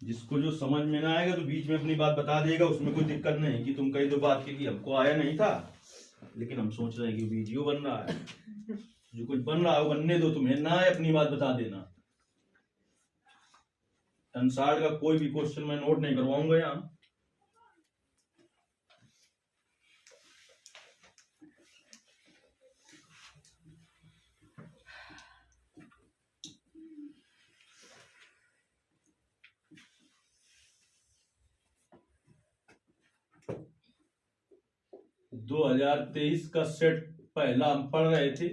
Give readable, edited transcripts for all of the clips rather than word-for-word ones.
जिसको जो समझ में ना आएगा तो बीच में अपनी बात बता देगा, उसमें कोई दिक्कत नहीं कि तुम कही तो बात की हमको आया नहीं था, लेकिन हम सोच रहे हैं कि वीडियो बन रहा है, जो कुछ बन रहा है बनने दो, तुम्हें ना है अपनी बात बता देना। अंसार का कोई भी क्वेश्चन मैं नोट नहीं करवाऊंगा यहाँ। दो 2023 का सेट पहला हम पढ़ रहे थे,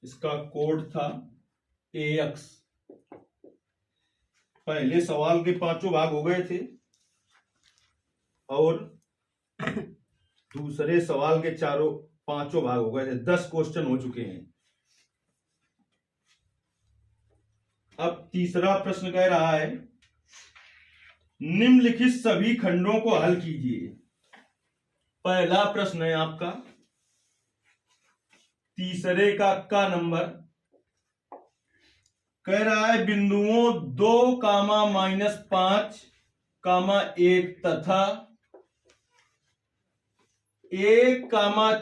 इसका कोड था AX। पहले सवाल के 5 भाग हो गए थे और दूसरे सवाल के 5 भाग हो गए थे। 10 क्वेश्चन हो चुके हैं। अब तीसरा प्रश्न कह रहा है निम्नलिखित सभी खंडों को हल कीजिए। पहला प्रश्न है आपका तीसरे का नंबर, कह रहा है बिंदुओं 2, -5, 1 तथा 1,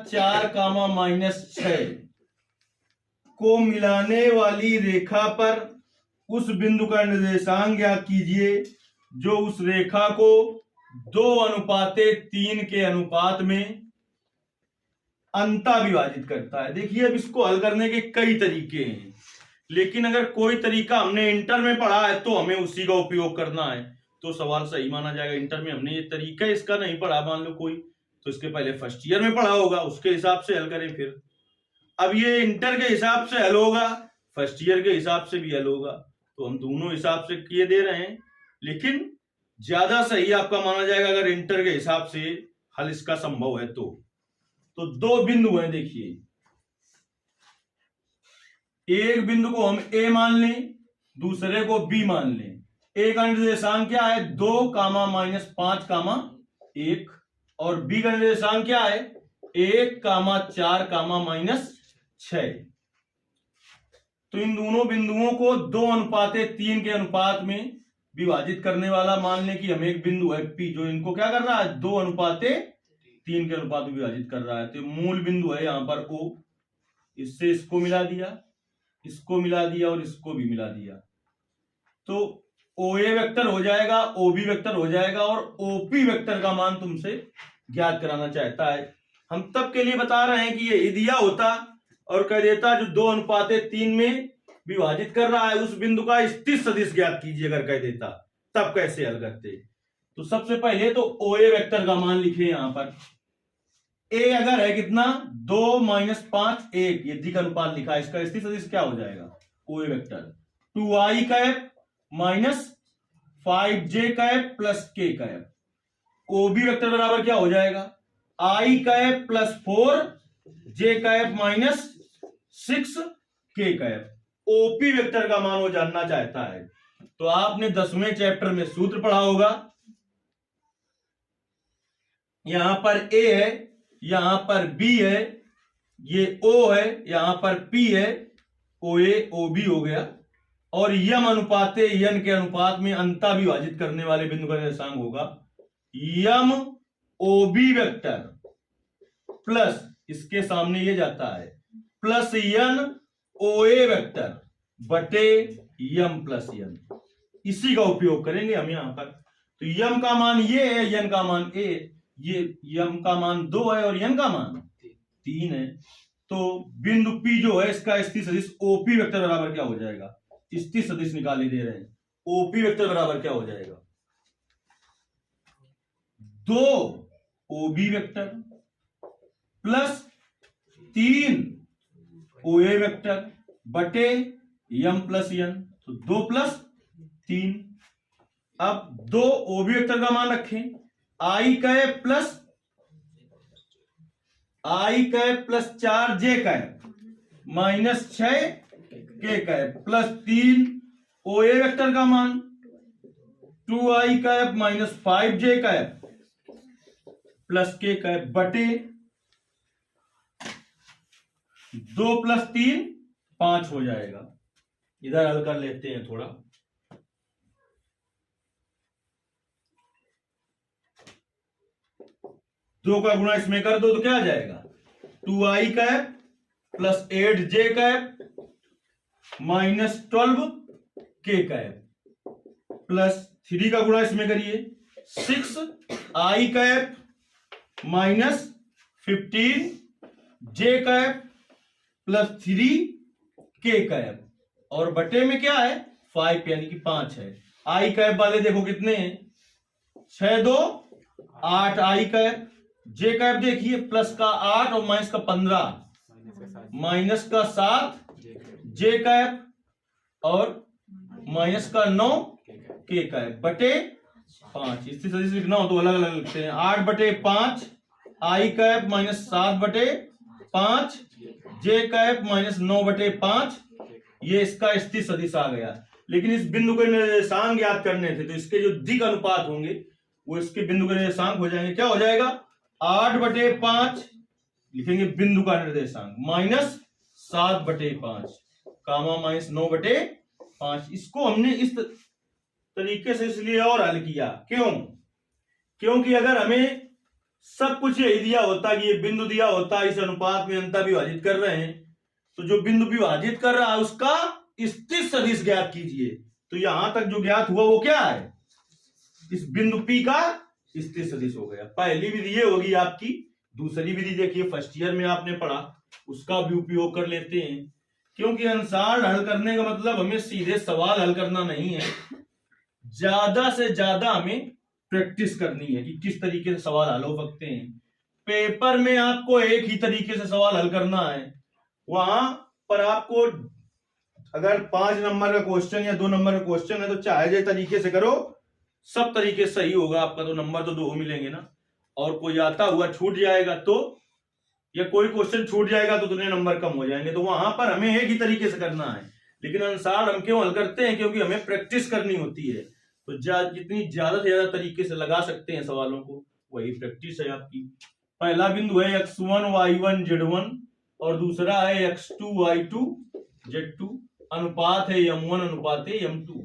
4, -6 को मिलाने वाली रेखा पर उस बिंदु का निर्देशांक ज्ञात कीजिए जो उस रेखा को 2:3 के अनुपात में अंता विभाजित करता है। देखिए अब इसको हल करने के कई तरीके हैं, लेकिन अगर कोई तरीका हमने इंटर में पढ़ा है तो हमें उसी का उपयोग करना है, तो सवाल सही माना जाएगा। इंटर में हमने ये तरीका इसका नहीं पढ़ा, मान लो कोई तो इसके पहले फर्स्ट ईयर में पढ़ा होगा, उसके हिसाब से हल करें। फिर अब ये इंटर के हिसाब से हल होगा, फर्स्ट ईयर के हिसाब से भी हल होगा, तो हम दोनों हिसाब से किए दे रहे हैं, लेकिन ज्यादा सही आपका माना जाएगा अगर इंटर के हिसाब से हल इसका संभव है तो। 2 बिंदु हैं, देखिए एक बिंदु को हम A मान लें, दूसरे को B मान लें। A का निर्देशांक क्या है 2, -5, 1 और B का निर्देशांक क्या है 1, 4, -6। तो इन दोनों बिंदुओं को 2:3 के अनुपात में विभाजित करने वाला मान लें कि हम एक बिंदु है P जो इनको क्या कर रहा है 2:3 के अनुपात में विभाजित कर रहा है। तो मूल बिंदु है यहां पर O, इससे इसको मिला दिया, इसको मिला दिया और इसको भी मिला दिया, तो OA वेक्टर हो जाएगा, OB वेक्टर हो जाएगा और OP वेक्टर का मान तुमसे ज्ञात कराना चाहता है। हम तब के लिए बता रहे हैं कि ये दिया होता और कह देता जो 2:3 में विभाजित कर रहा है उस बिंदु का स्थित सदिश ज्ञात कीजिए, अगर कह देता तब कैसे हल करते। तो सबसे पहले तो OA वेक्टर का मान लिखे यहां पर। A अगर है कितना 2, -5, 1, ये दिक अनुपात लिखा है, इसका स्थित सदिश क्या हो जाएगा OA vector 2i cap -5j cap k cap. OB vector बराबर क्या हो जाएगा i cap +4j cap -6k cap. OP vector का मान वो जानना चाहता है। तो आपने 10वें चैप्टर में सूत्र पढ़ा होगा, यहां पर A है, यहां पर B है, ये O है, यहां पर P है, OA OB हो गया, और यम अनुपाते यन के अनुपात में अंता विभाजित करने वाले बिंदु का निर्देशांक होगा यम OB वेक्टर प्लस इसके सामने ये जाता है प्लस यन OA वेक्टर बटे यम प्लस यन। इसी का उपयोग करेंगे हम यहां पर। तो यम का मान ये है, यन का मान ए, ये यम का मान 2 है और यन का मान 3 है। तो बिंदु P जो है इसका स्थित सदिश OP वेक्टर बराबर क्या हो जाएगा, स्थित सदिश निकाली दे रहे हैं, OP वेक्टर बराबर क्या हो जाएगा 2 OB vector plus 3 OA vector बटे यम प्लस यन, तो 2 + 3। अब 2 OB वेक्टर का मान रखें i cap plus 4j cap -6k cap plus 3 OA vector का मान 2i cap -5j cap plus k cap बटे 2 + 3 5 हो जाएगा। इधर हल कर लेते हैं थोड़ा। 2 का गुणा इसमें कर दो तो क्या आ जाएगा, 2i cap plus 8j cap minus 12k cap plus 3 का गुणा इसमें करिए 6i cap minus 15j cap plus 3k cap और बटे में क्या है 5 यानी कि 5 है। आई कैप वाले देखो कितने हैं, 6 2 8 आई कैप, जे कैप देखिए प्लस का 8 और माइनस का 15 माइनस का 7 जे कैप और माइनस का 9 के कैप बटे 5। इस तरह से लिखना हो तो अलग अलग लिखते हैं, 8 बटे 5 आई कैप माइनस 7 बटे 5 जे कैप माइनस 9 बटे 5, ये इसका स्थिर सदिश आ गया। लेकिन इस बिंदु के निर्देशांक याद करने थे तो इसके जो दिक अनुपात होंगे वो इसके बिंदु के निर्देशांक हो जाएंगे। क्या हो जाएगा, 8 बटे 5 लिखेंगे बिंदु का निर्देशांक माइनस 7 बटे 5 कामा माइनस 9 बटे 5। इसको हमने इस तरीके से इसलिए और हल किया, क्यों, क्योंकि अगर हमें सब कुछ यही दिया होता कि ये बिंदु दिया होता इस अनुपात में अंतर विभाजित कर रहे हैं तो जो बिंदु विभाजित कर रहा है उसका स्थिर सदिश ज्ञात कीजिए, तो यहां तक जो ज्ञात हुआ वो क्या है, इस बिंदु P का स्थिर सदिश हो गया। पहली विधि ये होगी आपकी। दूसरी विधि देखिए फर्स्ट ईयर में आपने पढ़ा, उसका भी उपयोग कर लेते हैं, क्योंकि अनुसार हल करने का मतलब हमें सीधे सवाल हल करना नहीं है, ज्यादा से ज्यादा हमें प्रैक्टिस करनी है कि किस तरीके से सवाल हल हो सकते हैं। पेपर में आपको एक ही तरीके से सवाल हल करना है, वहां पर आपको अगर 5 नंबर का क्वेश्चन या 2 नंबर का क्वेश्चन है तो चाहे जैसे तरीके से करो सब तरीके सही होगा आपका, तो नंबर तो 2 मिलेंगे ना। और कोई आता हुआ छूट जाएगा तो, या कोई क्वेश्चन छूट जाएगा तो तुम्हें नंबर कम हो जाएंगे, तो वहां पर हमें एक ही तरीके से करना है। लेकिन अनुसार हम क्यों हल करते हैं, क्योंकि हमें प्रैक्टिस करनी होती है, तो जितनी ज्यादा से ज्यादा तरीके से लगा सकते हैं सवालों को वही प्रैक्टिस है आपकी। पहला बिंदु है x1 y1 z1 और दूसरा है x2 y2 z2, अनुपात है m1 अनुपात है m2।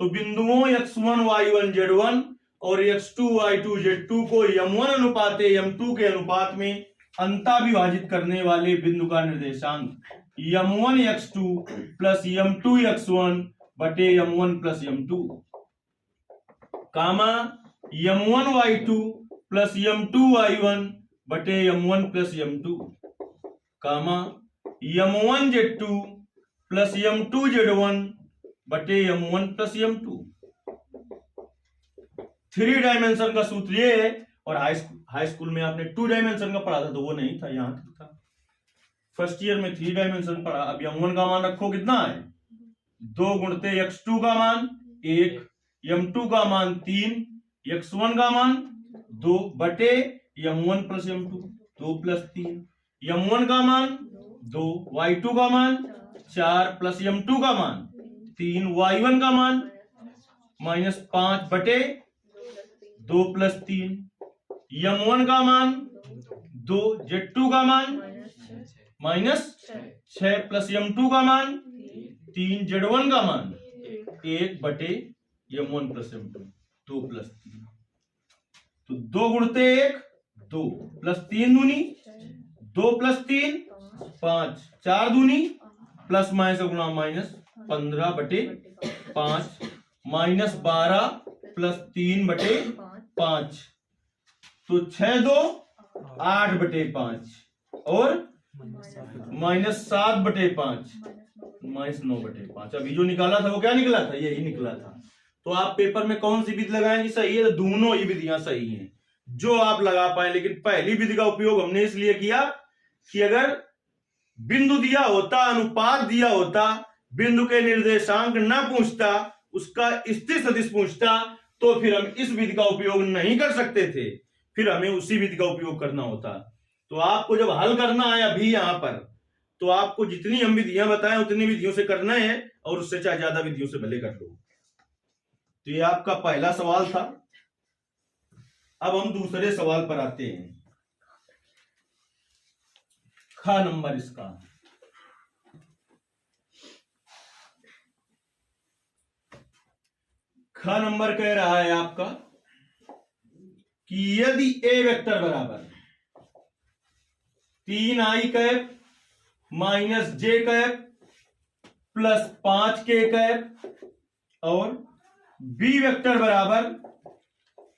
तो बिंदुओं x1 y1 z1 और x2 y2 z2 को m1 अनुपात m2 के अनुपात में अंतर विभाजित करने वाले बिंदु का निर्देशांक m1 x2 plus m2 x1 बटे m1 प्लस m2 कामा m1 y2 plus m2 y1 बटे m1 प्लस m2 कामा m1 z2 plus m2 z1 बटे m1 प्लस m2। 3 डायमेंशन का सूत्र ये है, और हाई स्कूल में आपने 2 डायमेंशन का पढ़ा था तो वो नहीं था, यहां तक था। फर्स्ट ईयर में 3 डायमेंशन पढ़ा। अब m1 का मान रखो कितना है, 2 गुणते x2 का मान 1, m2 का मान 3, x1 का मान 2 बटे m1 plus m2 2 plus 3, m1 का मान 2, y2 का मान 4 प्लस m2 का मान 3, y1 का मान माइनस 5 बटे 2 प्लस 3, m1 का मान 2, z2 का मान माइनस 6 प्लस m2 का मान 3, z1 का मान 1 बटे m1 प्लस m2 2 प्लस 3। तो 2 गुणते 1 2 प्लस 3 दूनी 2 प्लस 3 5, 4 दूनी प्लस माइनस गुणा माइनस 15 बटे 5 माइनस 12 प्लस 3 बटे 5, तो 6 2 8 बटे 5 और माइनस 7 बटे 5 माइनस 9 बटे 5। अभी जो निकाला था वो क्या निकला था, यही निकला था। तो आप पेपर में कौन सी विधि लगाएंगे सही है, तो दोनों ही विधियां सही हैं जो आप लगा पाए। लेकिन पहली विधि का उपयोग हमने इसलिए किया कि अगर बिंदु दिया होता, अनुपात दिया होता, बिंदु के निर्देशांक न पूछता, उसका स्थिर सदिश पूछता, तो फिर हम इस विधि का उपयोग नहीं कर सकते थे, फिर हमें उसी विधि का उपयोग करना होता। तो आपको जब हल करना है अभी यहां पर, तो आपको जितनी हम विधियां बताएं उतनी विधियों से करना है, और उससे चाहे ज्यादा विधियों से भले कर लो। तो ये आपका पहला सवाल था। अब हम दूसरे सवाल पर आते हैं। ख नंबर इसका, ख नंबर कह रहा है आपका कि कि यदि ए वेक्टर बराबर 3i कैप माइनस जे कैप प्लस 5k कैप और बी वेक्टर बराबर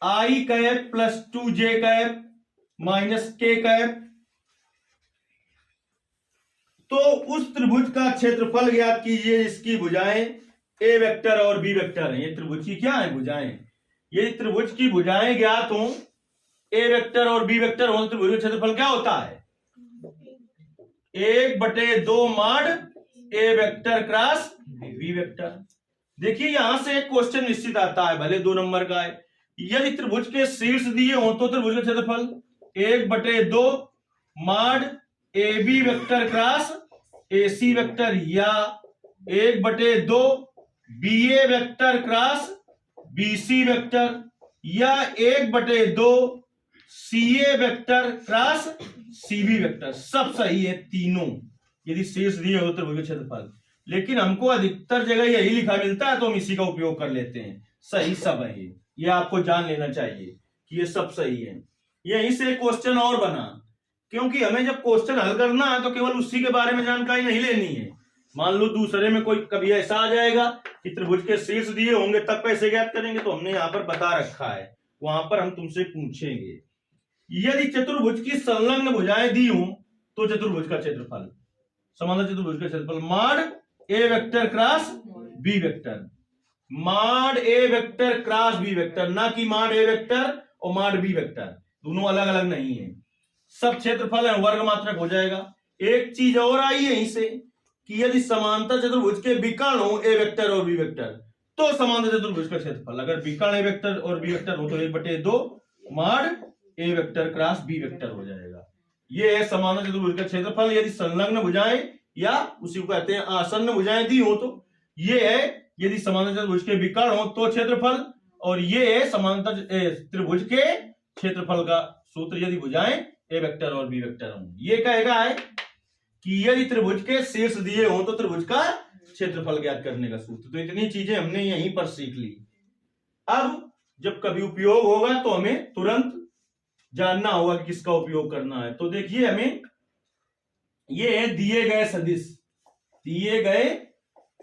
i cap plus 2j cap minus k cap, तो उस त्रिभुज का क्षेत्रफल ज्ञात कीजिए जिसकी भुजाएं ए वेक्टर और बी वेक्टर हैं। ये त्रिभुज की क्या है? भुजाएं। ये त्रिभुज की भुजाएं ज्ञात हो, ए वेक्टर और बी वेक्टर हो, त्रिभुज का क्षेत्रफल क्या होता है? 1/2 माड ए वेक्टर क्रॉस बी वेक्टर। देखिए यहां से एक क्वेश्चन निश्चित आता है, भले 2 नंबर का है। यदि त्रिभुज के शीर्ष दिए हो तो त्रिभुज का क्षेत्रफल 1/2 mod A B vector cross A C vector, या 1/2 B A vector cross B C vector, या 1/2 C A vector cross C B vector. सब सही है तीनों, यदि शीर्ष दिए हो त्रिभुज का क्षेत्रफल। लेकिन हमको अधिकतर जगह यही लिखा मिलता है तो हम इसी का उपयोग कर लेते हैं। सही सब है ये आपको जान लेना चाहिए कि ये सब सही है। यहीं से क्वेश्चन और बना, क्योंकि हमें जब क्वेश्चन हल करना है तो केवल उसी के बारे में जानकारी नहीं लेनी है। मान लो दूसरे में कोई कभी ऐसा आ जाएगा कि त्रिभुज के शीर्ष दिए होंगे तब कैसे ज्ञात करेंगे, तो हमने यहाँ पर बता रखा है, वहां पर हम तुमसे पूछेंगे। यदि चतुर्भुज की संलग्न भुजाएं दी हों तो चतुर्भुज का क्षेत्रफल, समांतर चतुर्भुज का क्षेत्रफल माड ए वेक्टर क्रॉस बी वेक्टर, माड ए वेक्टर क्रॉस बी वेक्टर, ना कि माड ए वेक्टर और माड बी वेक्टर, दोनों अलग अलग नहीं है। सब क्षेत्रफल है, वर्ग मात्रक हो जाएगा। एक चीज और आई है इसे कि यदि समांतर चतुर्भुज के विकर्ण हो ए वेक्टर और बी वेक्टर तो समांतर चतुर्भुज का क्षेत्रफल, अगर विकर्ण ए वेक्टर और बी वेक्टर हो तो 1/2 माड ए वेक्टर क्रॉस बी वेक्टर हो जाएगा। ये है समांतर चतुर्भुज का क्षेत्रफल यदि संलग्न भुजाएं या उसी को कहते हैं आसन्न भुजाएं दी हो तो। ये है यदि समांतर चतुर्भुज के विकर्ण हो तो क्षेत्रफल, और ये है समांतर त्रिभुज के क्षेत्रफल का सूत्र यदि भुजाएं ए वेक्टर और बी वेक्टर हो। ये कहेगा है कि यदि त्रिभुज के शीर्ष दिए हो तो त्रिभुज का क्षेत्रफल ज्ञात करने का सूत्र। तो इतनी चीजें हमने यहीं पर सीख ली। अब जब कभी उपयोग होगा तो हमें तुरंत जानना होगा कि किसका उपयोग करना है। तो देखिए हमें ये है दिए गए सदिश, दिए गए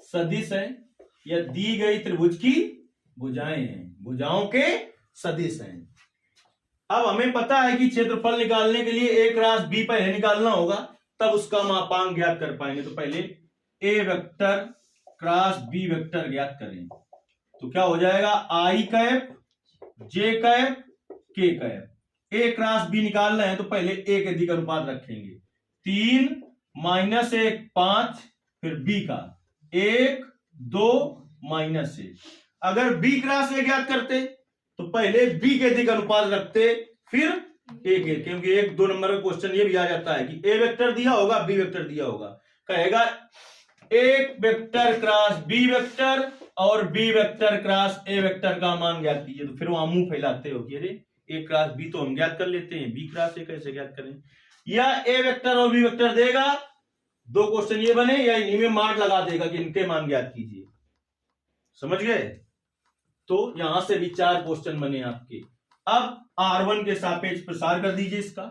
सदिश है या दी गई त्रिभुज की भुजाएं हैं, भुजाओं के सदिश हैं। अब हमें पता है कि क्षेत्रफल निकालने के लिए ए क्रॉस बी पहले निकालना होगा, तब उसका मापांक ज्ञात कर पाएंगे। तो पहले ए वेक्टर क्रॉस बी वेक्टर ज्ञात करें तो क्या हो जाएगा? आई कैप जे कैप के कैप। ए क्रॉस बी निकालना है तो पहले ए के अधिक अनुपात रखेंगे, 3 -1 5, फिर बी का 1 2 -1। अगर बी क्रॉस ए ज्ञात करते तो पहले बी के अधिक अनुपात रखते फिर ए के, क्योंकि 1-2 नंबर का क्वेश्चन ये भी आ जाता है कि ए वेक्टर दिया होगा बी वेक्टर दिया होगा, कहेगा एक वेक्टर क्रॉस बी वेक्टर और B vector cross A vector का मान ज्ञात कीजिए। तो फिर वहां मुंह फैलाते हो कि अरे ए क्रॉस बी तो हम ज्ञात कर लेते हैं, बी क्रॉस ए कैसे ज्ञात करें? या ए वेक्टर और बी वेक्टर देगा, 2 क्वेश्चन ये बने, या इन्हीं में मार्क लगा देगा कि इनके मान ज्ञात कीजिए। समझ गए? तो यहां से भी 4 क्वेश्चन बने आपके। अब R1 के सापेक्ष प्रसार कर दीजिए इसका।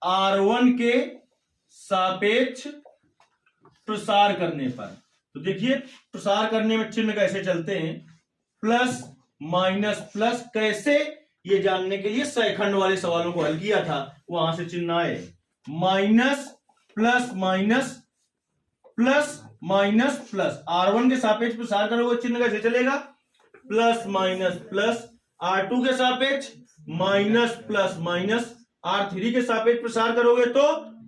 R1 के सापेक्ष प्रसार करने पर तो देखिए प्रसार करने में चिन्ह कैसे चलते हैं, प्लस माइनस प्लस, कैसे ये जानने के लिए सैखंड वाले सवालों को हल किया था, वहां से चिन्ह आए। Minus plus minus plus minus plus, R1 के सापेक्ष प्रसार करोगे चिन्ह कैसे चलेगा? प्लस माइनस प्लस, R2 के सापेक्ष माइनस प्लस माइनस, R3 के सापेक्ष प्रसार करोगे तो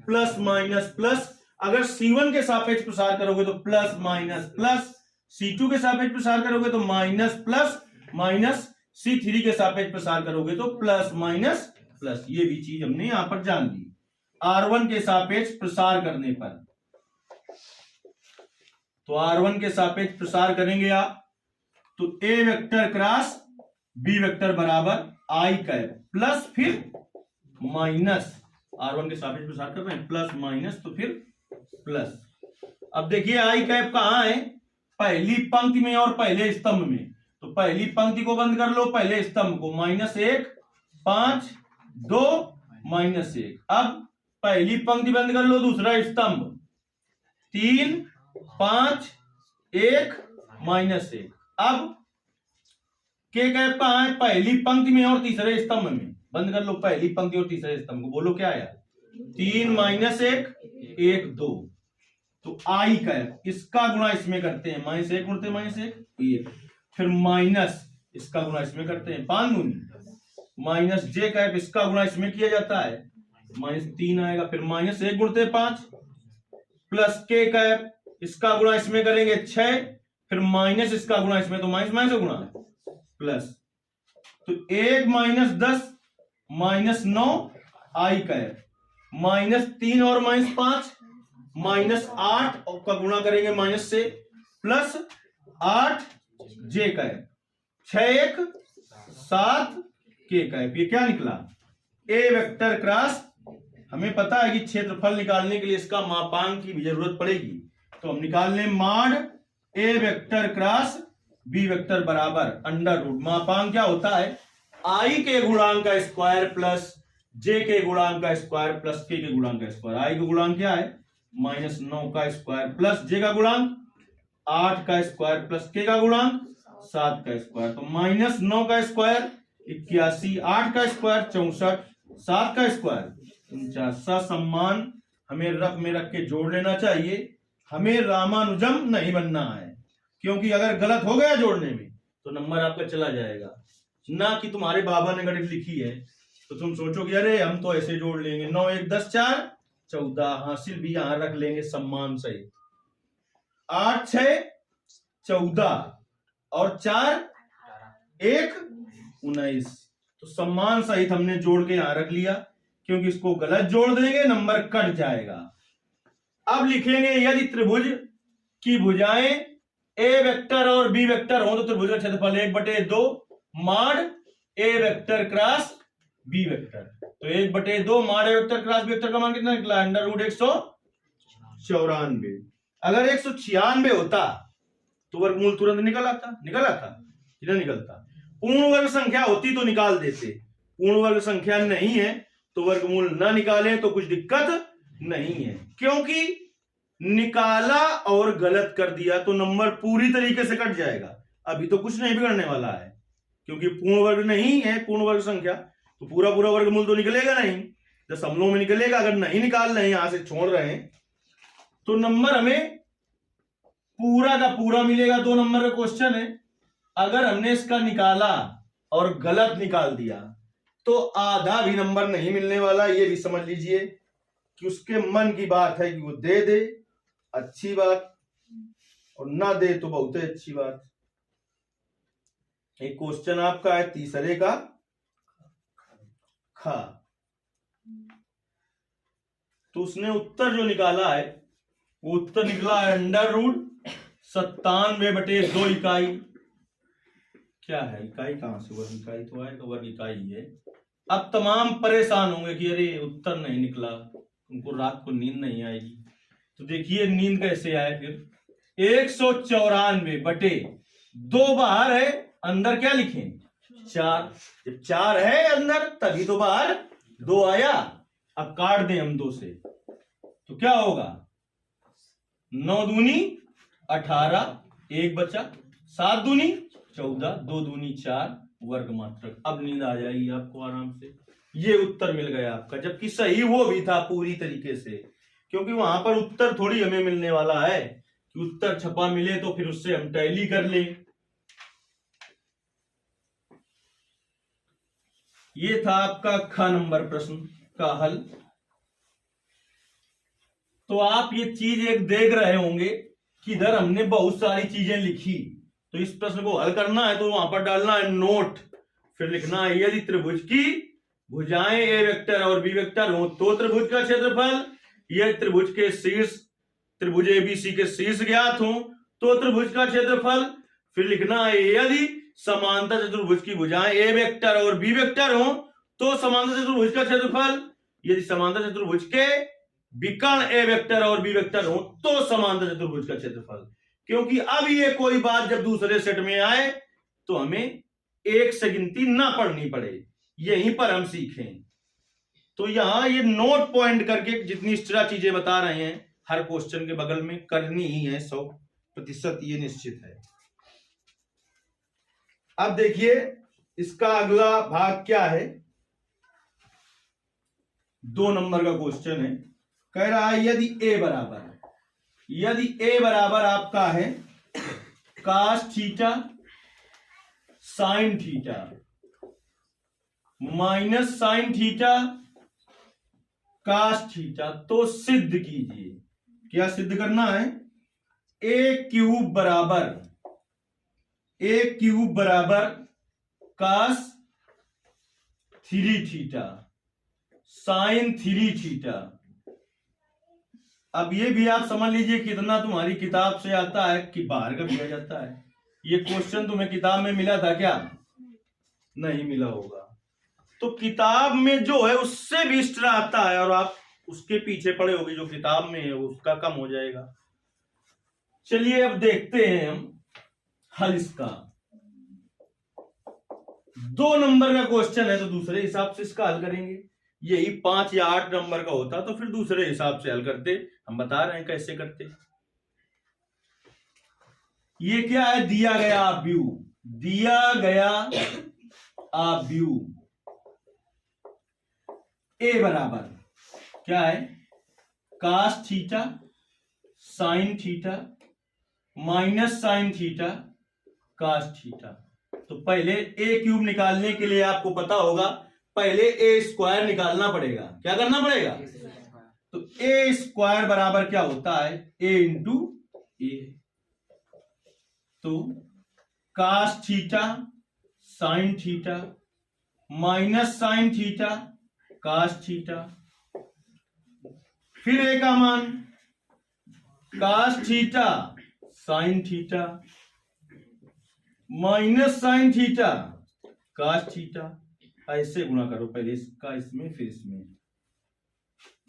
प्लस माइनस प्लस, अगर C1 के सापेक्ष प्रसार करोगे तो प्लस माइनस प्लस, C2 के सापेक्ष प्रसार करोगे तो माइनस प्लस माइनस, C3 के सापेक्ष प्रसार करोगे तो प्लस माइनस प्लस। ये भी चीज हमने यहां पर जान ली। R1 के सापेक्ष प्रसार करने पर तो R1 के सापेक्ष प्रसार करेंगे आप तो ए वेक्टर क्रॉस बी वेक्टर बराबर आई कैप प्लस फिर माइनस, R1 के सापेक्ष प्रसार कर रहे हैं, प्लस माइनस तो फिर प्लस। अब देखिए आई कैप कहां है? पहली पंक्ति में और पहले स्तंभ में। तो पहली पंक्ति को बंद कर लो, पहले स्तंभ को, -1 5 2 -1। अब पहली पंक्ति बंद कर लो, दूसरा स्तंभ 3 5 1 -1। अब के कैप कहां है? पहली पंक्ति में और तीसरे स्तंभ में। बंद कर लो पहली पंक्ति और तीसरे स्तंभ को। बोलो क्या आया? 3 -1 1 2। तो आई कैप इसका गुणा इसमें करते हैं, -1 गुणते -1 1। फिर माइनस इसका गुणा इसमें करते हैं 5 दूनी माइनस जे कैप इसका गुणा इसमें किया जाता है -3 आएगा। फिर -1 गुणते 5 प्लस के कैप इसका गुणा इसमें करेंगे 6। फिर माइनस इसका गुणा इसमें, तो माइनस से गुणा प्लस, तो 1 -10 -9 आई कैप -3 और -5 -8 का गुणा करेंगे माइनस से प्लस 8 जे कैप 6 1 7 के कैप। ये क्या निकला? ए वेक्टर क्रॉस। हमें पता है कि क्षेत्रफल निकालने के लिए इसका मापांक की भी जरूरत पड़ेगी, तो हम निकाल लें मॉड ए वेक्टर क्रॉस बी वेक्टर बराबर अंडर रूट। मापांक क्या होता है? आई के गुणांक का स्क्वायर प्लस जे के गुणांक का स्क्वायर प्लस के गुणांक का स्क्वायर। आई का गुणांक क्या है? -9 का स्क्वायर प्लस जे का गुणांक 8 का स्क्वायर प्लस के का गुणांक 7 का स्क्वायर। तो -9 का स्क्वायर 81, 8 का स्क्वायर 64, 7 का स्क्वायर 49। सम्मान हमें रफ में रख के जोड़ लेना चाहिए। हमें रामानुजम नहीं बनना है, क्योंकि अगर गलत हो गया जोड़ने में तो नंबर आपका चला जाएगा। ना कि तुम्हारे बाबा ने गणित लिखी है तो तुम सोचो कि अरे हम तो ऐसे जोड़ लेंगे। 9 1 10 4 14 हासिल भी यहां रख लेंगे सम्मान सहित। 8 6 14 और 4 1 19। तो सम्मान सहित हमने जोड़ के यहां रख लिया, क्योंकि इसको गलत जोड़ देंगे नंबर कट जाएगा। अब लिखेंगे यदि त्रिभुज की भुजाएं ए वेक्टर और बी वेक्टर हो तो त्रिभुज का क्षेत्रफल 1/2 मॉड ए वेक्टर क्रॉस बी वेक्टर। तो 1/2 मॉड ए वेक्टर क्रॉस बी वेक्टर का मान कितना निकला? √194। अगर 196 होता तो वर्गमूल तुरंत निकल आता कितना निकलता? पूर्ण वर्ग संख्या होती तो निकाल देते, पूर्ण वर्ग संख्या नहीं है तो वर्गमूल ना निकालें तो कुछ दिक्कत नहीं है, क्योंकि निकाला और गलत कर दिया तो नंबर पूरी तरीके से कट जाएगा। अभी तो कुछ नहीं बिगड़ने वाला है, क्योंकि पूर्ण वर्ग नहीं है, पूर्ण वर्ग संख्या तो पूरा वर्गमूल तो निकलेगा नहीं, दशमलव में निकलेगा। अगर नहीं निकाल रहे हैं, यहां से छोड़ रहे हैं, तो नंबर हमें पूरा का पूरा मिलेगा। 2 नंबर का क्वेश्चन है। अगर हमने इसका निकाला और गलत निकाल दिया तो आधा भी नंबर नहीं मिलने वाला। ये भी समझ लीजिए कि उसके मन की बात है कि वो दे अच्छी बात, और ना दे तो बहुत अच्छी बात। एक क्वेश्चन आपका है तीसरे का खा, तो उसने उत्तर जो निकाला है वो उत्तर निकला है √97/2 इकाई। क्या है इकाई? कहां से वर्ग इकाई तो आएगा, वर्ग इकाई है। अब तमाम परेशान होंगे कि अरे उत्तर नहीं निकला, उनको रात को नींद नहीं आएगी। तो देखिए नींद कैसे आए फिर। 194/2 बाहर है, अंदर क्या लिखें? 4। जब 4 है अंदर तभी तो बाहर 2 आया। अब काट दें हम 2 से तो क्या होगा? 9 दूनी 18 1 बचा, 7 दूनी 14 2 दूनी 4 वर्ग मात्रक। अब नींद आ जाएगी आपको आराम से। ये उत्तर मिल गया आपका, जबकि सही वो भी था पूरी तरीके से, क्योंकि वहां पर उत्तर थोड़ी हमें मिलने वाला है कि उत्तर छपा मिले तो फिर उससे हम टैली कर लें। ये था आपका ख नंबर प्रश्न का हल। तो आप ये चीज एक देख रहे होंगे कि इधर हमने बहुत सारी चीजें लिखी, तो इस प्रश्न को हल करना है तो वहां पर डालना है नोट, फिर लिखना है यदि त्रिभुज की भुजाएं ए वेक्टर और बी वेक्टर हो तो त्रिभुज का क्षेत्रफल, यदि त्रिभुज के शीर्ष त्रिभुज एबीसी के शीर्ष ज्ञात हो तो त्रिभुज का क्षेत्रफल, फिर लिखना है यदि समांतर चतुर्भुज की भुजाएं ए वेक्टर और बी वेक्टर हो तो समांतर चतुर्भुज का क्षेत्रफल, यदि समांतर चतुर्भुज के विकर्ण ए वेक्टर और बी वेक्टर हो तो समांतर चतुर्भुज का क्षेत्रफल। क्योंकि अब ये कोई बात जब दूसरे सेट में आए तो हमें 1 से गिनती ना पढ़नी पड़े, यहीं पर हम सीखें। तो यहां ये नोट पॉइंट करके जितनी एक्स्ट्रा चीजें बता रहे हैं हर क्वेश्चन के बगल में करनी ही है 100%, ये निश्चित है। अब देखिए इसका अगला भाग क्या है। 2 नंबर का क्वेश्चन है, कह रहा है यदि ए बराबर आपका है cos theta sin theta minus sin theta cos theta, तो सिद्ध कीजिए। क्या सिद्ध करना है? ए क्यूब बराबर cos 3 थीटा sin 3 थीटा। अब ये भी आप समझ लीजिए कितना तुम्हारी किताब से आता है कि बाहर का दिया जाता है। ये क्वेश्चन तुम्हें किताब में मिला था क्या? नहीं मिला होगा। तो किताब में जो है उससे भी एक्स्ट्रा आता है और आप उसके पीछे पड़े होगे, जो किताब में है उसका कम हो जाएगा। चलिए अब देखते हैं हम हल इसका। 2 नंबर का क्वेश्चन है तो दूसरे हिसाब से इसका हल करेंगे। यही 5 या 8 नंबर का होता तो फिर दूसरे हिसाब से हल करते। हम बता रहे हैं कैसे करते। ये क्या है? दिया गया आव्यूह ए बराबर क्या है? cos theta sin theta minus sin theta cos theta. तो पहले ए क्यूब निकालने के लिए आपको पता होगा पहले ए स्क्वायर निकालना पड़ेगा। क्या करना पड़ेगा? तो ए स्क्वायर बराबर क्या होता है? ए इंटू ए। तो cos theta sin theta minus sin theta cos theta, फिर ए का मान cos theta sin theta minus sin theta cos theta. ऐसे गुणा करो, पहले इसका इसमें फिर इसमें,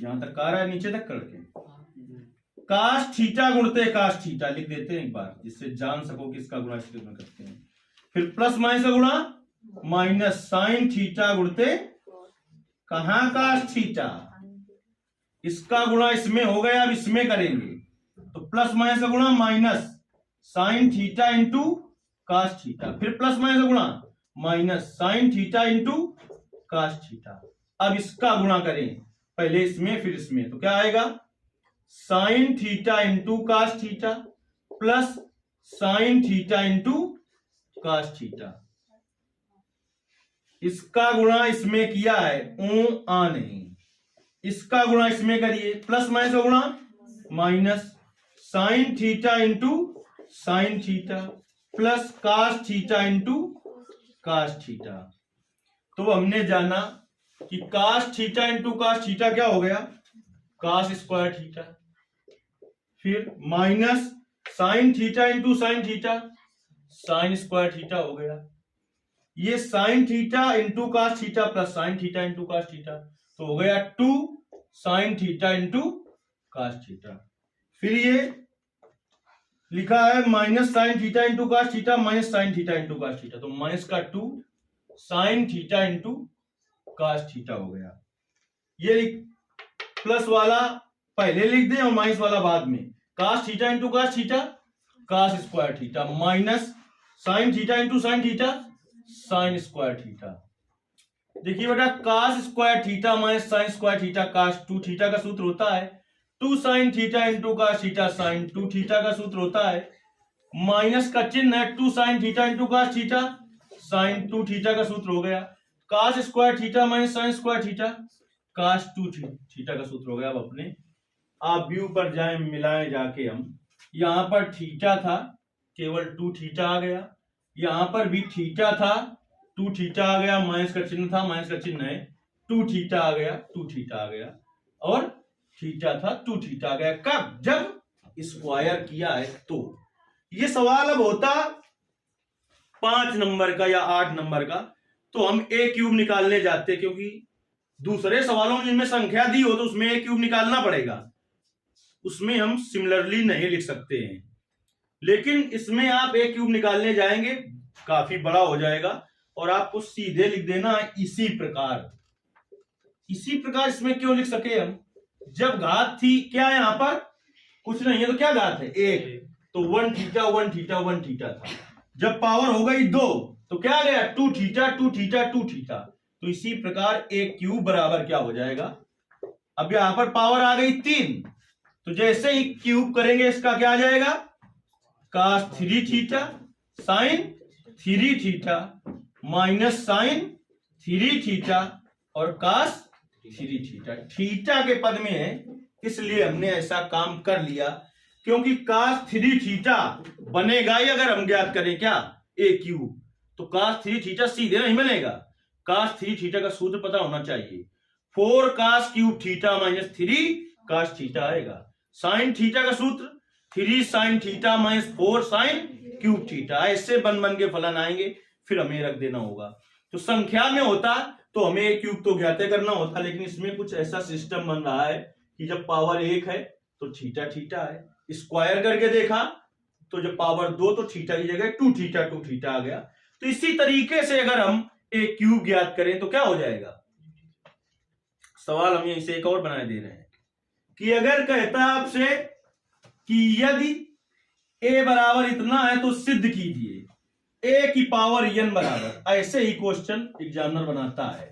यहां तक आ रहा है नीचे तक करके। cos थीटा गुणते cos थीटा लिख देते हैं एक बार, जिससे जान सको कि इसका गुणा इसके गुणा करते हैं। फिर प्लस माइनस का गुणा माइनस sin थीटा गुणते कहां cos थीटा, इसका गुणा इसमें हो गया। अब इसमें करेंगे तो प्लस माइनस का गुणा minus sin theta into cos theta, फिर प्लस माइनस का गुणा minus sin theta into cos theta. अब इसका गुणा करें पहले इसमें फिर इसमें, तो क्या आएगा? sin theta into cos theta plus sin theta into cos theta. इसका गुणा इसमें किया है, आ नहीं, इसका गुणा इसमें करिए, प्लस माइनस का गुणा minus sin theta into sin theta plus cos theta into cos theta. तो हमने जाना कि cos theta into cos theta क्या हो गया? cos स्क्वायर थीटा, फिर minus sin theta into sin theta sin square theta हो गया। ये sin theta into cos theta plus sin theta into cos theta, तो हो गया 2 sin theta into cos theta. फिर ये लिखा है minus sin theta into cos theta minus sin theta into cos theta, तो माइनस का 2 sin theta into cos theta हो गया। ये प्लस वाला पहले लिख दें और माइनस वाला बाद में। cos theta into cos theta cos square theta minus sin theta into sin theta sin square theta. देखिए बेटा cos square theta minus sin square theta cos 2 theta का सूत्र होता है 2 sin theta into cos theta sin 2 theta का सूत्र होता है, माइनस का चिन्ह है 2 sin theta into cos theta sin 2 theta का सूत्र हो गया। cos square theta minus sin square theta cos 2 theta का सूत्र हो गया। अब अपने आप व्यू पर जाएं, मिलाएं जाके हम, यहां पर थीटा था केवल 2 थीटा आ गया, यहां पर भी थीटा था 2 थीटा आ गया, माइनस का चिन्ह था माइनस का चिन्ह है 2 थीटा आ गया 2 थीटा आ गया, और थीटा था 2 थीटा आ गया। कब? जब स्क्वायर किया है। तो ये सवाल अब होता 5 नंबर का या 8 नंबर का, तो हम ए क्यूब निकालने जाते, क्योंकि दूसरे सवालों में जिनमें संख्या दी हो तो उसमें ए क्यूब निकालना पड़ेगा, उसमें हम सिमिलरली नहीं लिख सकते हैं। लेकिन इसमें आप ए क्यूब निकालने जाएंगे काफी बड़ा हो जाएगा, और आपको सीधे लिख देना इसी प्रकार। इसी प्रकार इसमें क्यों लिख सके हम, जब घात थी क्या है, यहां पर कुछ नहीं है तो क्या घात है, एक, तो 1 थीटा 1 थीटा 1 थीटा था। जब पावर हो गई 2 तो क्या आ गया, 2 थीटा 2 थीटा 2 थीटा। तो इसी प्रकार एक क्यूब बराबर क्या हो जाएगा, अब यहां पर पावर आ गई 3, तो जैसे ही क्यूब करेंगे इसका क्या आ जाएगा, cos 3 theta sin 3 theta minus sin 3 theta और cos 3 थीटा। थीटा के पद में है इसलिए हमने ऐसा काम कर लिया, क्योंकि cos 3 थीटा बनेगा ही अगर हम ज्ञात करें क्या, ए क्यूब, तो cos 3 थीटा सीधे नहीं बनेगा, cos 3 थीटा का सूत्र पता होना चाहिए, 4 cos cube theta minus 3 cos theta आएगा। sin थीटा का सूत्र 3 sin theta minus 4 sin cube theta. ऐसे बन बन के फलन आएंगे, फिर हमें रख देना होगा। तो संख्या में होता तो हमें एक क्यूब तो ज्ञात करना होता, लेकिन इसमें कुछ ऐसा सिस्टम बन रहा है कि जब पावर 1 है तो थीटा थीटा है, स्क्वायर करके देखा तो जब पावर 2 तो थीटा की जगह 2 थीटा 2 थीटा आ गया। तो इसी तरीके से अगर हम एक क्यूब ज्ञात करें तो क्या हो जाएगा। सवाल हम यहीं से एक और बनाए दे रहे हैं कि अगर कहता है आपसे कि यदि a बराबर इतना है तो सिद्ध कीजिए a की पावर n बराबर, ऐसे ही क्वेश्चन एग्जामिनर बनाता है